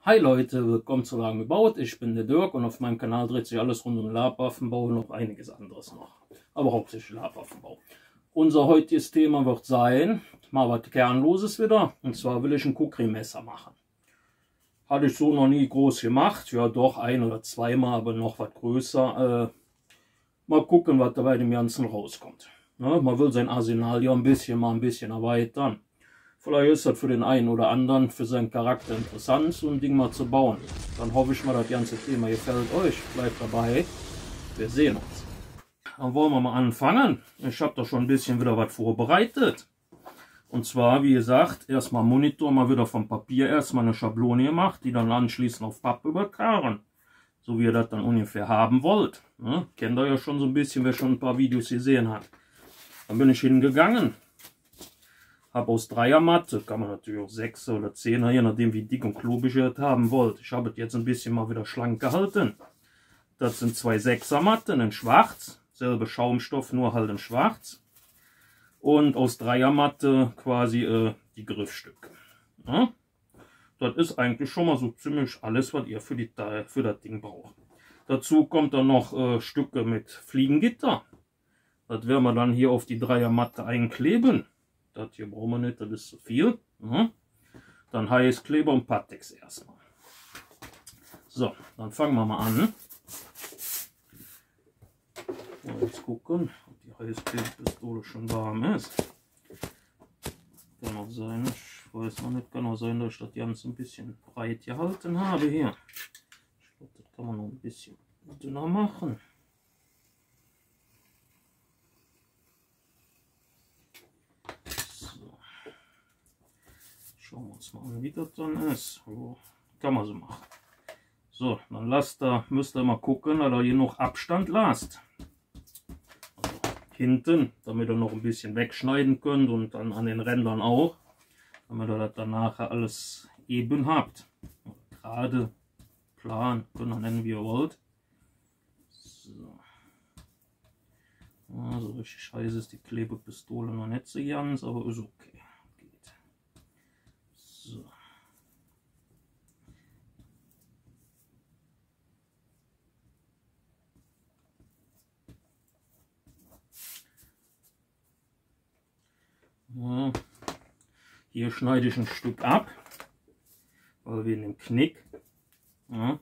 Hi Leute, willkommen zu Lagen gebaut. Ich bin der Dirk und auf meinem Kanal dreht sich alles rund um Labwaffenbau und noch einiges anderes noch. Aber hauptsächlich Labwaffenbau. Unser heutiges Thema wird sein, mal was Kernloses wieder. Und zwar will ich ein Kukri-Messer machen. Hatte ich so noch nie groß gemacht. Ja doch, ein oder zweimal, aber noch was größer. Mal gucken, was da bei dem Ganzen rauskommt. Ja, man will sein Arsenal ja mal ein bisschen erweitern. Vielleicht ist das für den einen oder anderen, für seinen Charakter interessant, so ein Ding mal zu bauen. Dann hoffe ich mal, das ganze Thema gefällt euch. Bleibt dabei. Wir sehen uns. Dann wollen wir mal anfangen. Ich habe da schon ein bisschen wieder was vorbereitet. Und zwar, wie gesagt, erstmal Monitor, mal wieder vom Papier erstmal eine Schablone gemacht, die dann anschließend auf Pappe übertragen. So wie ihr das dann ungefähr haben wollt. Ja, kennt ihr ja schon so ein bisschen, wer schon ein paar Videos gesehen hat. Dann bin ich hingegangen. Habe aus Dreiermatte, kann man natürlich auch 6er oder 10er, je nachdem wie dick und klobig ihr das haben wollt. Ich habe es jetzt ein bisschen mal wieder schlank gehalten. Das sind zwei 6er Matten in schwarz, selbe Schaumstoff, nur halt in schwarz. Und aus Dreiermatte quasi die Griffstücke. Ja? Das ist eigentlich schon mal so ziemlich alles, was ihr für das Ding braucht. Dazu kommt dann noch Stücke mit Fliegengitter. Das werden wir dann hier auf die Dreiermatte einkleben. Das hier brauchen wir nicht, das ist zu viel. Dann Heißkleber und Pattex erstmal. So, dann fangen wir mal an. Jetzt gucken, ob die Heißklebepistole schon warm ist. Kann auch sein, ich weiß noch nicht, kann auch sein, dass ich das Ganze ein bisschen breit gehalten habe hier. Ich glaube, das kann man noch ein bisschen dünner machen. Schauen wir uns mal an, wie das dann ist. So, kann man so machen. So, dann müsst ihr mal gucken, dass ihr hier noch Abstand lasst. Also hinten, damit ihr noch ein bisschen wegschneiden könnt und dann an den Rändern auch. Damit ihr das dann nachher alles eben habt. Gerade, plan, könnt ihr nennen, wie ihr wollt. So. Also richtig heiß ist die Klebepistole noch nicht so ganz, aber ist okay. So. Ja. Hier schneide ich ein Stück ab, weil wegen dem Knick. Ja.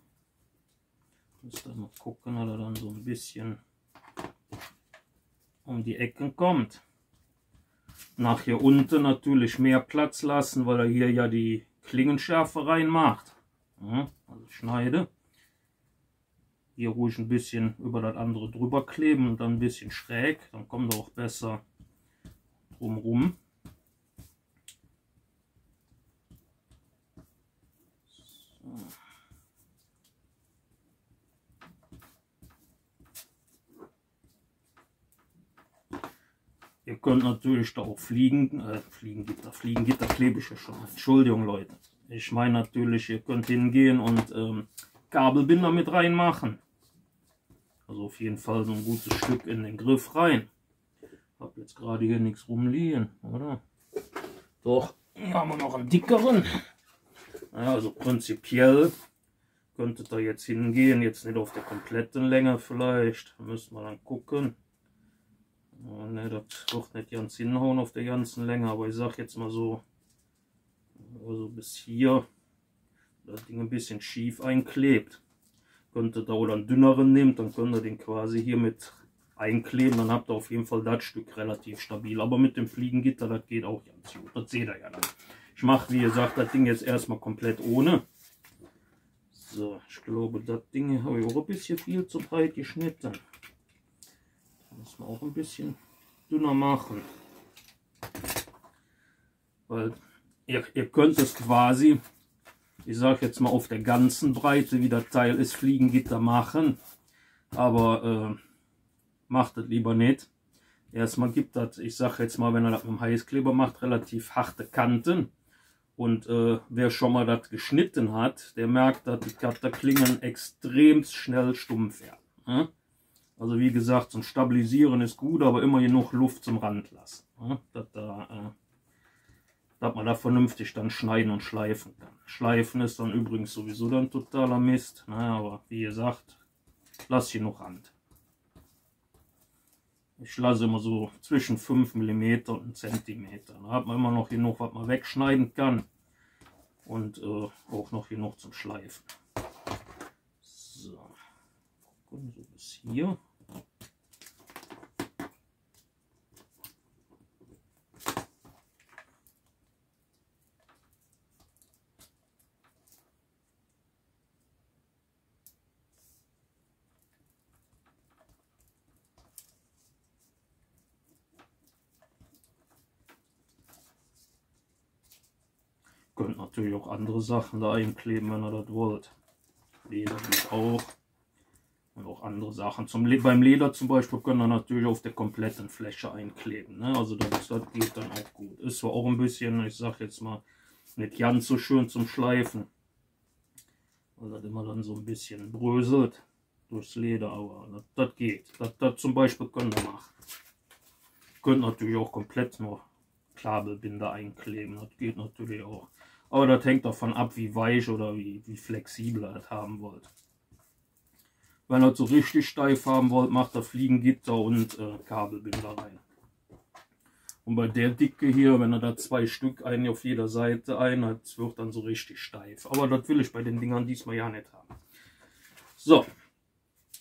Müsst ihr mal gucken, dass er dann so ein bisschen um die Ecken kommt. Nach hier unten natürlich mehr Platz lassen, weil er hier ja die Klingenschärfe reinmacht. Ja, also ich schneide. Hier ruhig ein bisschen über das andere drüber kleben und dann ein bisschen schräg. Dann kommt er auch besser drumherum. So. Ihr könnt natürlich da auch Fliegengitter klebe ich ja schon. Entschuldigung Leute. Ich meine natürlich, ihr könnt hingehen und Kabelbinder mit reinmachen. Also auf jeden Fall so ein gutes Stück in den Griff rein. Ich habe jetzt gerade hier nichts rumliegen, oder? Doch, hier haben wir noch einen dickeren. Ja, also prinzipiell könntet ihr jetzt hingehen, jetzt nicht auf der kompletten Länge vielleicht. Da müssen wir dann gucken. Oh, ne, das wird nicht ganz hinhauen auf der ganzen Länge, aber ich sag jetzt mal so, also bis hier, das Ding ein bisschen schief einklebt. Könnt ihr da oder einen dünneren nehmt, dann könnt ihr den quasi hier mit einkleben, dann habt ihr auf jeden Fall das Stück relativ stabil. Aber mit dem Fliegengitter, das geht auch ganz gut, das seht ihr ja dann. Ich mache, wie gesagt, das Ding jetzt erstmal komplett ohne. So, ich glaube, das Ding habe ich auch ein bisschen viel zu breit geschnitten. Muss man auch ein bisschen dünner machen, weil ihr könnt es quasi, ich sage jetzt mal auf der ganzen Breite, wie das Teil ist, Fliegengitter machen, aber macht das lieber nicht. Erstmal gibt das, ich sage jetzt mal, wenn er das mit dem Heißkleber macht, relativ harte Kanten und wer schon mal das geschnitten hat, der merkt, dass die Cutterklingen extrem schnell stumpf werden. Ja? Also wie gesagt, zum Stabilisieren ist gut, aber immer genug Luft zum Rand lassen. Dass da dass man da vernünftig dann schneiden und schleifen kann. Schleifen ist dann übrigens sowieso dann totaler Mist, naja, aber wie gesagt, lass hier noch Rand. Ich lasse immer so zwischen 5 mm und 1 cm. Da hat man immer noch genug, was man wegschneiden kann. Und auch noch genug zum Schleifen. So, gucken so bis hier. Könnt natürlich auch andere Sachen da einkleben, wenn ihr das wollt. Leder geht auch. Und auch andere Sachen. Beim Leder zum Beispiel könnt ihr natürlich auf der kompletten Fläche einkleben. Ne? Also das geht dann auch gut. Ist zwar auch ein bisschen, ich sag jetzt mal, nicht ganz so schön zum Schleifen. Weil das immer dann so ein bisschen bröselt durchs Leder. Aber das geht. Das zum Beispiel könnt ihr machen. Könnt natürlich auch komplett nur Kabelbinder einkleben. Das geht natürlich auch. Aber das hängt davon ab, wie weich oder wie flexibel ihr das haben wollt. Wenn ihr das so richtig steif haben wollt, macht ihr Fliegengitter und Kabelbinder rein. Und bei der Dicke hier, wenn ihr da 2 Stück auf jeder Seite das wird dann so richtig steif. Aber das will ich bei den Dingern diesmal ja nicht haben. So,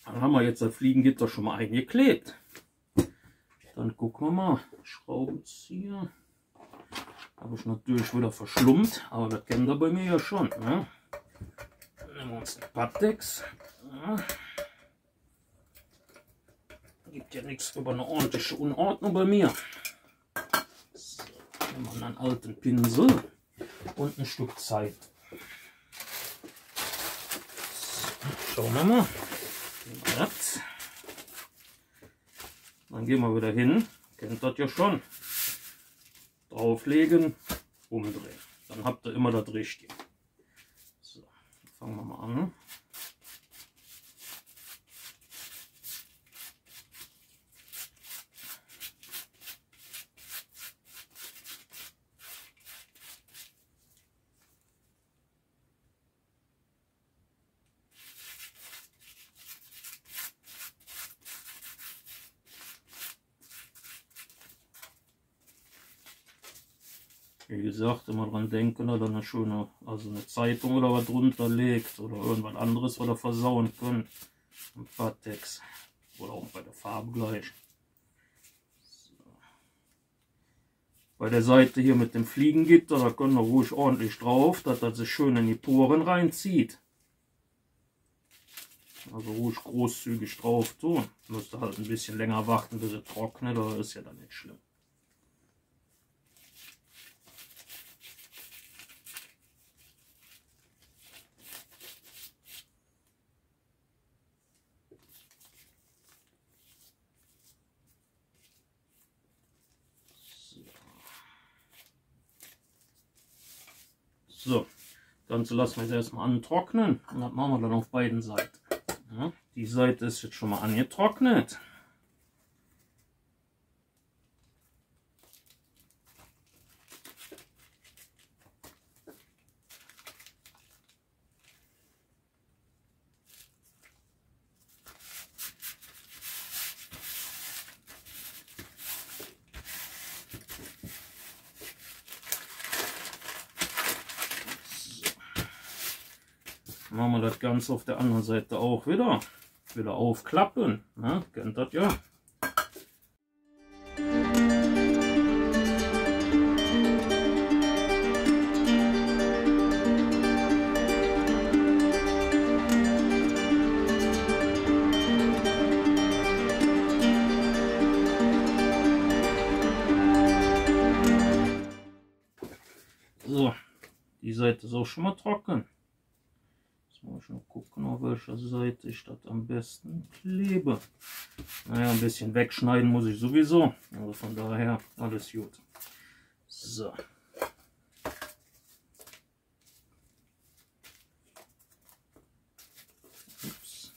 dann haben wir jetzt das Fliegengitter schon mal eingeklebt. Dann gucken wir mal, Schraubenzieher. Habe ich natürlich wieder verschlummt, aber das kennt ihr bei mir ja schon. Ne? Dann nehmen wir uns den Pattex. Ja. Gibt ja nichts über eine ordentliche Unordnung bei mir. So, nehmen wir einen alten Pinsel und ein Stück Zeit. So, schauen wir mal. Dann gehen wir wieder hin. Kennt das ja schon. Drauflegen, umdrehen. Dann habt ihr immer das Richtige. So, fangen wir mal an. Wie gesagt, immer dran denken, oder eine schöne, also eine Zeitung oder was drunter legt oder irgendwas anderes, was ihr versauen könnt. Ein Pattex oder auch bei der Farbe gleich. So. Bei der Seite hier mit dem Fliegengitter, da können wir ruhig ordentlich drauf, dass das sich schön in die Poren reinzieht. Also ruhig großzügig drauf tun. Müsst ihr halt ein bisschen länger warten, bis es trocknet, aber ist ja dann nicht schlimm. So, das Ganze lassen wir jetzt erstmal antrocknen und das machen wir dann auf beiden Seiten. Ja, die Seite ist jetzt schon mal angetrocknet. Machen wir das Ganze auf der anderen Seite auch wieder aufklappen. Na, kennt das ja. So, die Seite ist auch schon mal trocken. Jetzt muss ich noch gucken, auf welcher Seite ich das am besten klebe. Naja, ein bisschen wegschneiden muss ich sowieso. Also von daher alles gut. So. Ups.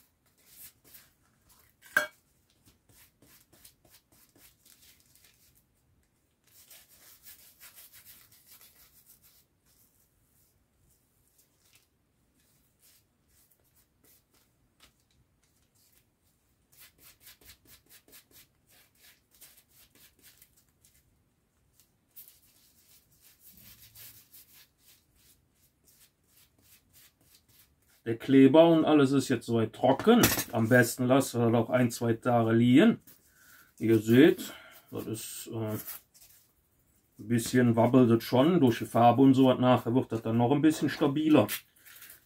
der Kleber und alles ist jetzt soweit trocken. Am besten lasst ihr das auch 1-2 Tage liegen. Wie ihr seht, das ist ein bisschen wabbelt es schon durch die Farbe und so was. Nachher wird das dann noch ein bisschen stabiler.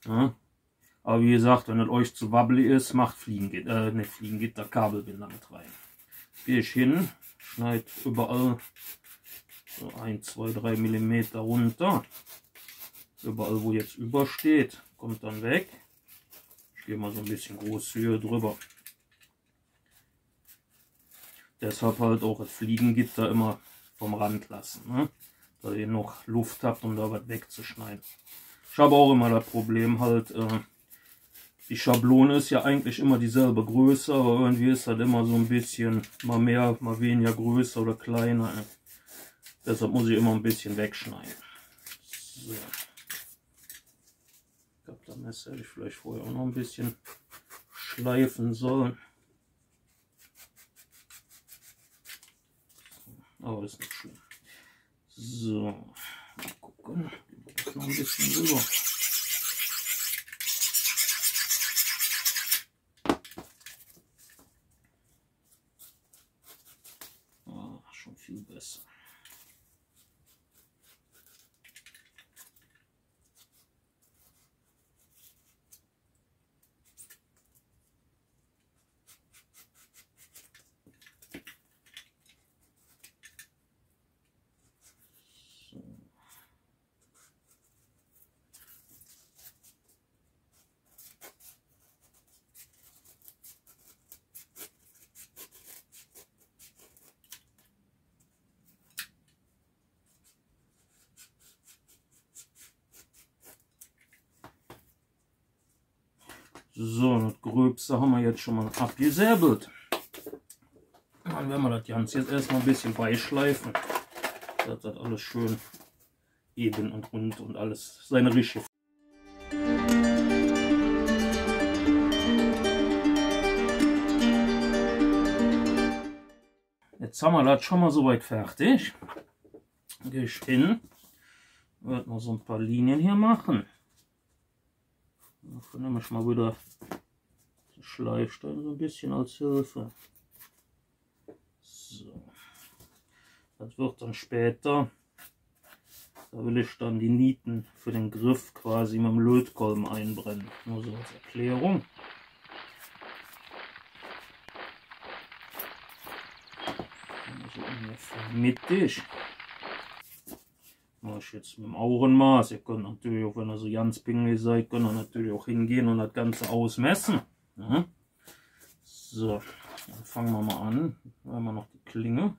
Ja. Aber wie gesagt, wenn es euch zu wabbelig ist, macht Fliegengitter, nicht Fliegengitter, Kabelbinder mit rein. Gehe ich hin, schneide überall so 1, 2, 3 mm runter. Überall, wo jetzt übersteht, kommt dann weg. Ich gehe mal so ein bisschen großzügig drüber. Deshalb halt auch das Fliegengitter immer vom Rand lassen, ne? Da ihr noch Luft habt, um da was wegzuschneiden. Ich habe auch immer das Problem halt, die Schablone ist ja eigentlich immer dieselbe Größe, aber irgendwie ist das immer so ein bisschen mal mehr, mal weniger größer oder kleiner. Deshalb muss ich immer ein bisschen wegschneiden. So. Ich glaube, das Messer hätte ich vielleicht vorher auch noch ein bisschen schleifen sollen. Aber ist nicht schlimm. So, mal gucken. Noch ein bisschen rüber. Ah, schon viel besser. So, das Gröbste haben wir jetzt schon mal abgesäbelt. Dann werden wir das Ganze jetzt erstmal ein bisschen beischleifen, dass das alles schön eben und rund und alles seine richtige. Jetzt haben wir das schon mal soweit fertig. Gehe ich hin, werde noch so ein paar Linien hier machen. Dafür nehme ich mal wieder den Schleifstein so ein bisschen als Hilfe. So. Das wird dann später, da will ich dann die Nieten für den Griff quasi mit dem Lötkolben einbrennen. Nur so als Erklärung. Also ungefähr mittig. Mache ich jetzt mit dem Augenmaß. Ihr könnt natürlich auch, wenn ihr so ganz pingelig seid, könnt ihr natürlich auch hingehen und das Ganze ausmessen. Ja. So, dann fangen wir mal an. Da haben wir noch die Klinge.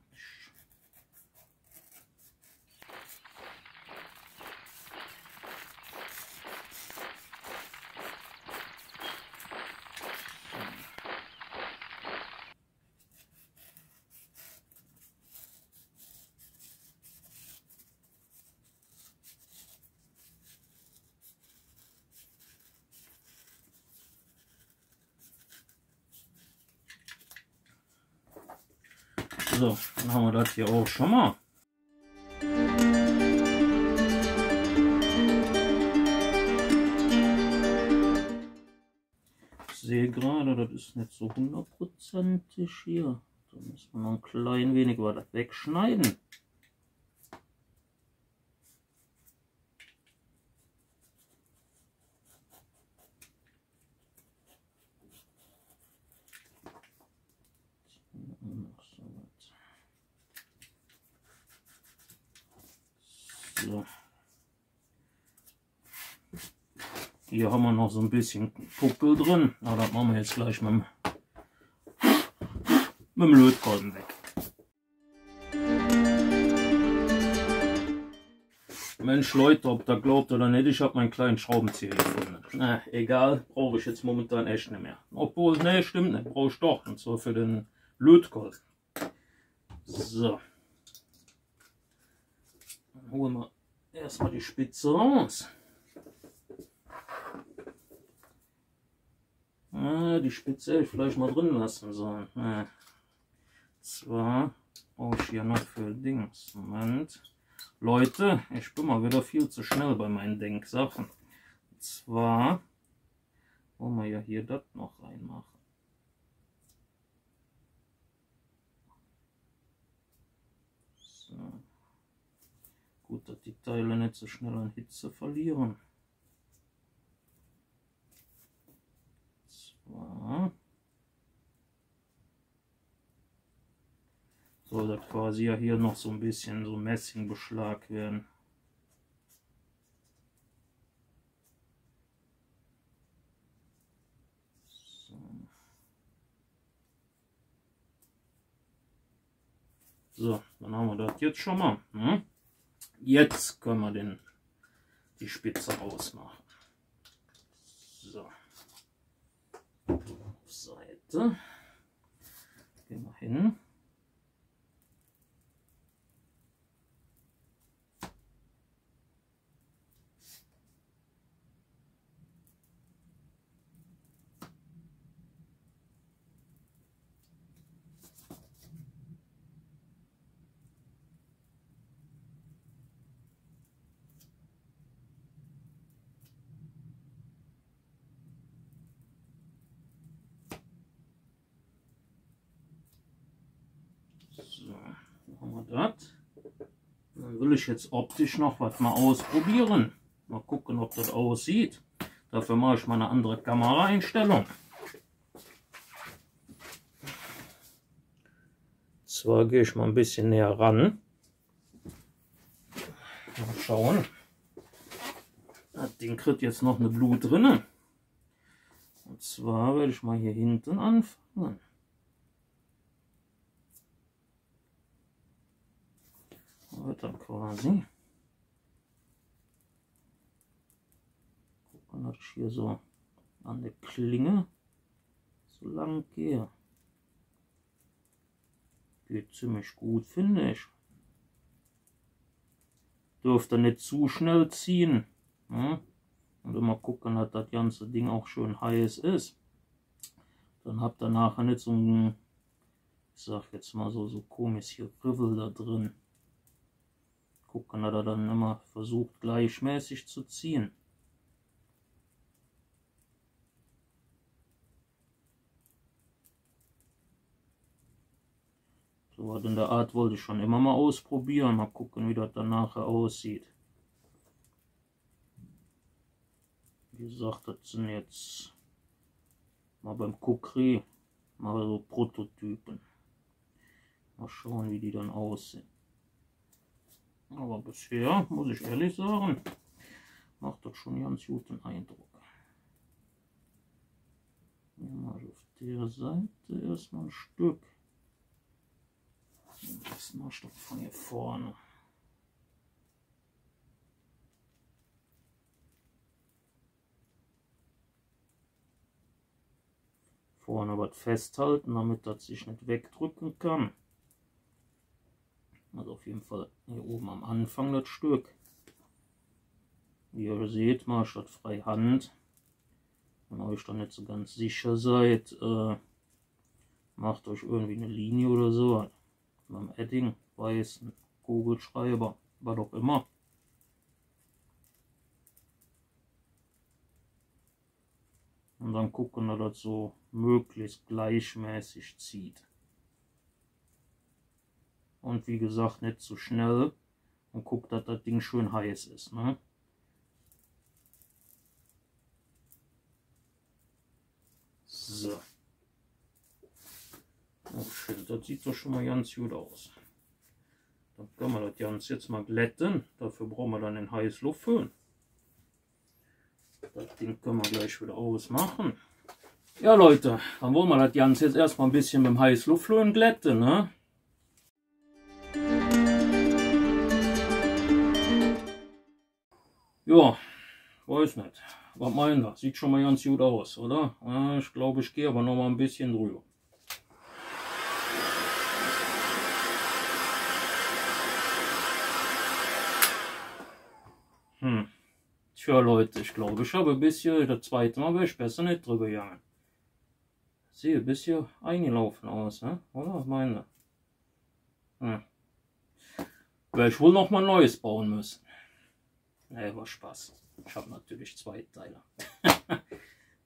So, dann haben wir das hier auch schon mal. Ich sehe gerade, das ist nicht so 100%ig hier. Da müssen wir noch ein klein wenig weiter wegschneiden. So. Hier haben wir noch so ein bisschen Puckel drin, aber das machen wir jetzt gleich mit dem Lötkolben weg. Mensch Leute, ob ihr glaubt oder nicht, ich habe meinen kleinen Schraubenzieher gefunden. Na, egal, brauche ich jetzt momentan echt nicht mehr. Obwohl, ne, stimmt nicht, brauche ich doch, und zwar für den Lötkolben. So. Dann holen wir erstmal die Spitze raus. Die Spitze hätte ich vielleicht mal drin lassen sollen. Zwar brauche ich hier noch für Dings. Moment. Leute, ich bin mal wieder viel zu schnell bei meinen Denksachen. Zwar Wollen wir ja hier das noch reinmachen. So. Gut, dass die Teile nicht so schnell an Hitze verlieren. Soll das quasi ja hier noch so ein bisschen so Messingbeschlag werden. So, dann haben wir das jetzt schon mal. Ne? Jetzt können wir die Spitze ausmachen. So. Auf Seite. Gehen wir hin. So, machen wir das. Dann will ich jetzt optisch noch was mal ausprobieren. Mal gucken, ob das aussieht. Dafür mache ich mal eine andere Kameraeinstellung. Zwar gehe ich mal ein bisschen näher ran. Mal schauen. Das Ding kriegt jetzt noch eine Blut drin. Und zwar werde ich mal hier hinten anfangen. Wird dann quasi gucken, dass ich hier so an der Klinge so lang gehe. Geht ziemlich gut, finde ich. Dürfte nicht zu schnell ziehen. Ja? Und immer gucken, dass das ganze Ding auch schön heiß ist. Dann habt ihr nachher nicht so ein, ich sag jetzt mal so komisch hier Rivel da drin. Gucken, dass er dann immer versucht gleichmäßig zu ziehen. So was in der Art wollte ich schon immer mal ausprobieren. Mal gucken, wie das dann nachher aussieht. Wie gesagt, das sind jetzt mal beim Kukri mal so Prototypen. Mal schauen, wie die dann aussehen. Aber bisher, muss ich ehrlich sagen, macht das schon ganz guten Eindruck. Hier mal auf der Seite erstmal ein Stück. Das mal ein Stück von hier vorne. Vorne was festhalten, damit das sich nicht wegdrücken kann. Also auf jeden Fall hier oben am Anfang das Stück. Wie ihr seht, mache ich das frei Hand. Wenn ihr euch dann nicht so ganz sicher seid, macht euch irgendwie eine Linie oder so. Mit einem Edding, weißen Kugelschreiber, was auch immer. Und dann gucken, dass das so möglichst gleichmäßig zieht. Und wie gesagt, nicht zu schnell. Und guckt, dass das Ding schön heiß ist. Ne? So. Oh, schön. Das sieht doch schon mal ganz gut aus. Dann können wir das Ganze jetzt mal glätten. Dafür brauchen wir dann den Heißluftföhn. Das Ding können wir gleich wieder ausmachen. Ja Leute, dann wollen wir das Ganze jetzt erstmal ein bisschen mit dem Heißluftföhn glätten. Ne? Ja, weiß nicht. Was meint ihr? Sieht schon mal ganz gut aus, oder? Ja, ich glaube, ich gehe aber noch mal ein bisschen drüber. Tja Leute, ich glaube, ich habe bis hier, das zweite Mal wäre ich besser nicht drüber gegangen. Sehe, bis hier eingelaufen aus, ne? Oder? Was meint ihr? Werde ich wohl noch mal Neues bauen müssen. Ne, war Spaß. Ich habe natürlich zwei Teile.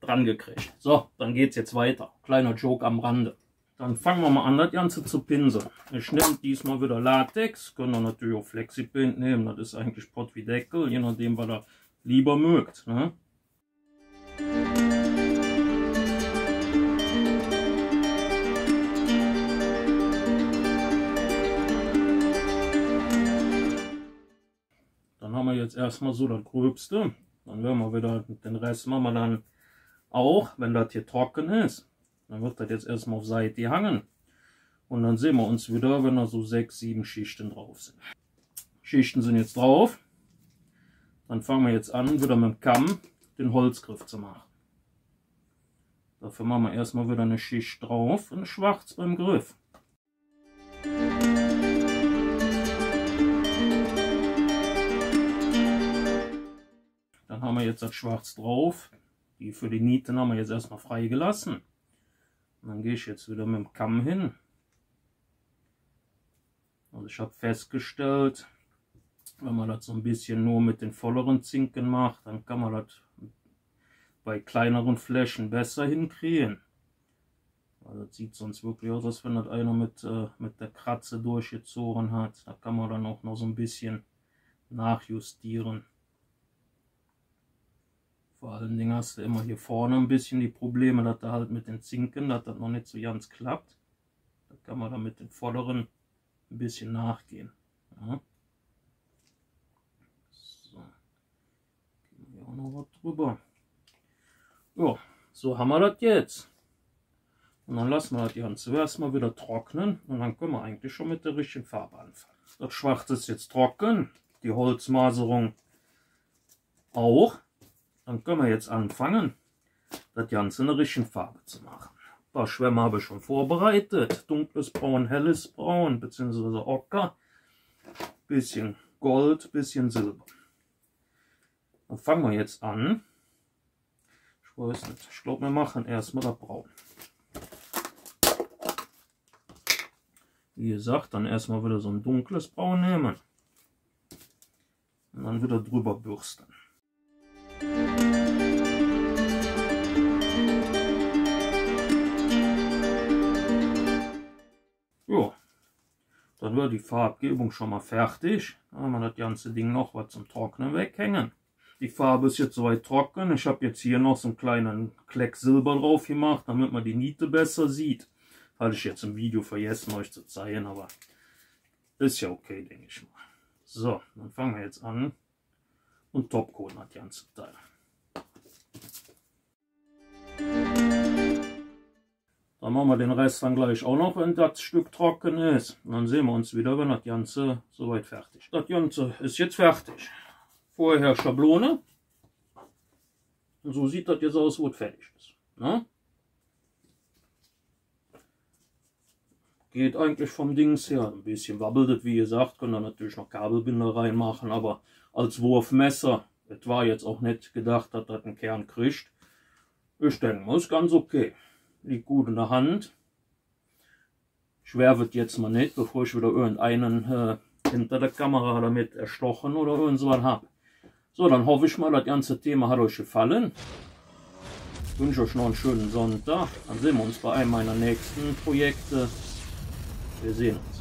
dran gekriegt. So, dann geht es jetzt weiter. Kleiner Joke am Rande. Dann fangen wir mal an, das Ganze zu pinseln. Ich nehme diesmal wieder Latex. Können wir natürlich auch Flexipaint nehmen. Das ist eigentlich Pott wie Deckel, je nachdem, was ihr lieber mögt. Ne? Dann haben wir jetzt erstmal so das Gröbste. Dann werden wir wieder, den Rest machen wir dann auch, wenn das hier trocken ist. Dann wird das jetzt erstmal auf Seite hangen. Und dann sehen wir uns wieder, wenn da so 6, 7 Schichten drauf sind. Schichten sind jetzt drauf. Dann fangen wir jetzt an, wieder mit dem Kamm den Holzgriff zu machen. Dafür machen wir erstmal wieder eine Schicht drauf und schwarz beim Griff. Dann haben wir jetzt das Schwarz drauf. Die für die Nieten haben wir jetzt erstmal freigelassen. Und dann gehe ich jetzt wieder mit dem Kamm hin. Also ich habe festgestellt, wenn man das so ein bisschen nur mit den volleren Zinken macht, dann kann man das bei kleineren Flächen besser hinkriegen. Also das sieht sonst wirklich aus, als wenn das einer mit der Kratze durchgezogen hat. Da kann man dann auch noch so ein bisschen nachjustieren. Vor allen Dingen hast du immer hier vorne ein bisschen die Probleme, dass da halt mit den Zinken, dass das noch nicht so ganz klappt. Da kann man dann mit den vorderen ein bisschen nachgehen. Ja. So, gehen wir hier auch noch was drüber. Ja, so haben wir das jetzt. Und dann lassen wir das Ganze erstmal wieder trocknen und dann können wir eigentlich schon mit der richtigen Farbe anfangen. Das Schwarz ist jetzt trocken, die Holzmaserung auch. Dann können wir jetzt anfangen, das Ganze in der richtigen Farbe zu machen. Ein paar Schwämme habe ich schon vorbereitet. Dunkles Braun, helles Braun, bzw. Ocker. Bisschen Gold, bisschen Silber. Dann fangen wir jetzt an. Ich weiß nicht, ich glaube, wir machen erstmal das Braun. Wie gesagt, dann erstmal wieder so ein dunkles Braun nehmen. Und dann wieder drüber bürsten. Ja, dann wird die Farbgebung schon mal fertig. Dann haben wir das ganze Ding noch was zum Trocknen weghängen. Die Farbe ist jetzt soweit trocken. Ich habe jetzt hier noch so einen kleinen Kleck Silber drauf gemacht, damit man die Niete besser sieht. Hatte ich jetzt im Video vergessen, euch zu zeigen, aber ist ja okay, denke ich mal. So, dann fangen wir jetzt an und topcoaten das ganze Teil. Dann machen wir den Rest dann gleich auch noch, wenn das Stück trocken ist. Und dann sehen wir uns wieder, wenn das Ganze soweit fertig ist. Das Ganze ist jetzt fertig. Vorher Schablone. Und so sieht das jetzt aus, wo es fertig ist. Na? Geht eigentlich vom Dings her. Ein bisschen wabbelt es, wie gesagt. Können da natürlich noch Kabelbinder reinmachen, aber als Wurfmesser. Es war jetzt auch nicht gedacht, dass das einen Kern kriegt. Ich denke mal, ist ganz okay. Liegt gut in der Hand. Ich werfe jetzt mal nicht, bevor ich wieder irgendeinen hinter der Kamera damit erstochen oder irgend so was habe. So, dann hoffe ich mal, das ganze Thema hat euch gefallen. Ich wünsche euch noch einen schönen Sonntag. Dann sehen wir uns bei einem meiner nächsten Projekte. Wir sehen uns.